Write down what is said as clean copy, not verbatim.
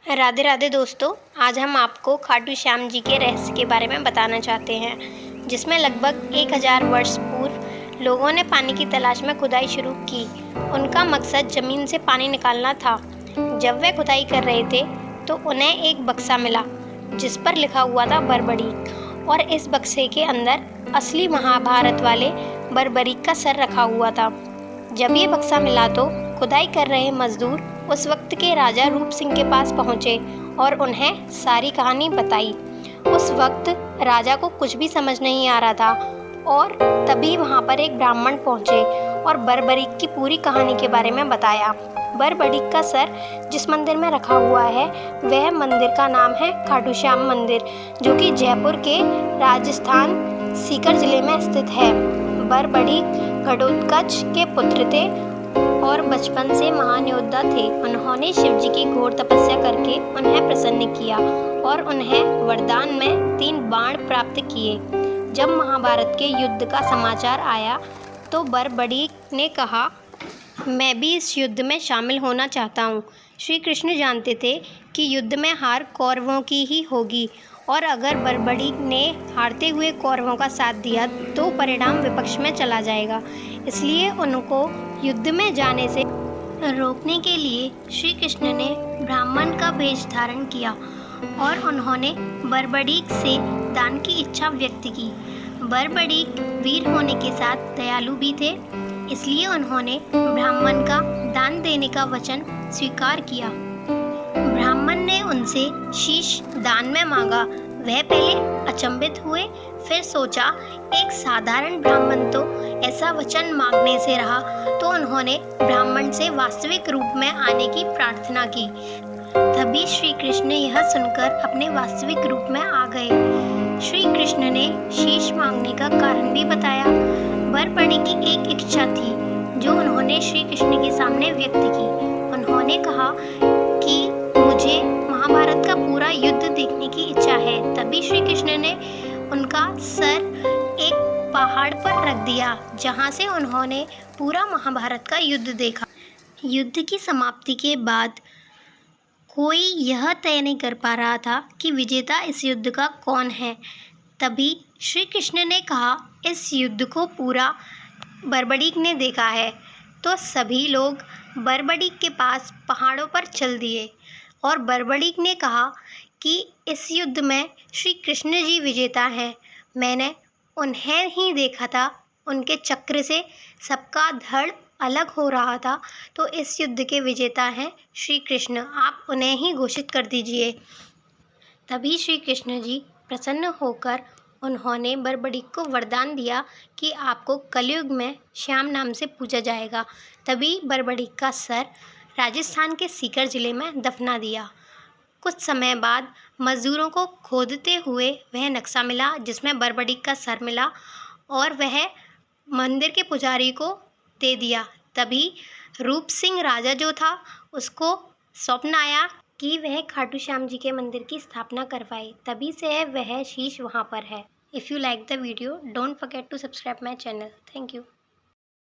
राधे राधे दोस्तों, आज हम आपको खाटू श्याम जी के रहस्य के बारे में बताना चाहते हैं, जिसमें लगभग 1000 वर्ष पूर्व लोगों ने पानी की तलाश में खुदाई शुरू की। उनका मकसद ज़मीन से पानी निकालना था। जब वे खुदाई कर रहे थे तो उन्हें एक बक्सा मिला जिस पर लिखा हुआ था बर्बरीक, और इस बक्से के अंदर असली महाभारत वाले बर्बरीक का सर रखा हुआ था। जब ये बक्सा मिला तो खुदाई कर रहे मजदूर उस वक्त के राजा रूप सिंह के पास पहुंचे और उन्हें सारी कहानी बताई। उस वक्त राजा को कुछ भी समझ नहीं आ रहा था और तभी वहां पर एक ब्राह्मण पहुंचे और बर्बरीक की पूरी कहानी के बारे में बताया। बर्बरीक का सर जिस मंदिर में रखा हुआ है वह मंदिर का नाम है खाटू श्याम मंदिर, जो कि जयपुर के राजस्थान सीकर जिले में स्थित है। बर्बरीक घटोत्कच के पुत्र थे और बचपन से महान योद्धा थे। उन्होंने शिव जी की घोर तपस्या करके उन्हें प्रसन्न किया और उन्हें वरदान में 3 बाण प्राप्त किए। जब महाभारत के युद्ध का समाचार आया तो बर्बरीक ने कहा, मैं भी इस युद्ध में शामिल होना चाहता हूँ। श्री कृष्ण जानते थे कि युद्ध में हार कौरवों की ही होगी और अगर बर्बरीक ने हारते हुए कौरवों का साथ दिया तो परिणाम विपक्ष में चला जाएगा। इसलिए उनको युद्ध में जाने से रोकने के लिए श्री कृष्ण ने ब्राह्मण का वेश धारण किया और उन्होंने बर्बरीक से दान की इच्छा व्यक्त की। बर्बरीक वीर होने के साथ दयालु भी थे, इसलिए उन्होंने ब्राह्मण का दान देने का वचन स्वीकार किया। ब्राह्मण ने उनसे शीश दान में मांगा। वह पहले अचंभित हुए, फिर सोचा एक साधारण ब्राह्मण तो ऐसा वचन मांगने से रहा, तो उन्होंने ब्राह्मण से वास्तविक रूप में आने की प्रार्थना की। तभी श्री कृष्ण यह सुनकर अपने वास्तविक रूप में आ गए। श्री कृष्ण ने शीश मांगने का कारण भी बताया। बर्बरीक की एक इच्छा थी जो उन्होंने श्री कृष्ण के सामने व्यक्त की। उन्होंने कहा कि मुझे महाभारत का पूरा युद्ध देखने की इच्छा है। तभी श्री कृष्ण ने उनका सर एक पहाड़ पर रख दिया, जहां से उन्होंने पूरा महाभारत का युद्ध देखा। युद्ध की समाप्ति के बाद कोई यह तय नहीं कर पा रहा था कि विजेता इस युद्ध का कौन है। तभी श्री कृष्ण ने कहा, इस युद्ध को पूरा बर्बरीक ने देखा है। तो सभी लोग बर्बरीक के पास पहाड़ों पर चल दिए और बर्बरीक ने कहा कि इस युद्ध में श्री कृष्ण जी विजेता हैं। मैंने उन्हें ही देखा था, उनके चक्र से सबका धड़ अलग हो रहा था, तो इस युद्ध के विजेता हैं श्री कृष्ण, आप उन्हें ही घोषित कर दीजिए। तभी श्री कृष्ण जी प्रसन्न होकर उन्होंने बर्बरीक को वरदान दिया कि आपको कलयुग में श्याम नाम से पूजा जाएगा। तभी बर्बरीक का सर राजस्थान के सीकर जिले में दफना दिया। कुछ समय बाद मजदूरों को खोदते हुए वह नक्शा मिला जिसमें बर्बरीक का सर मिला और वह मंदिर के पुजारी को दे दिया। तभी रूप सिंह राजा जो था उसको स्वप्न आया कि वह खाटू श्याम जी के मंदिर की स्थापना करवाए। तभी से वह शीश वहाँ पर है। If you like the video, don't forget to subscribe my channel. Thank you.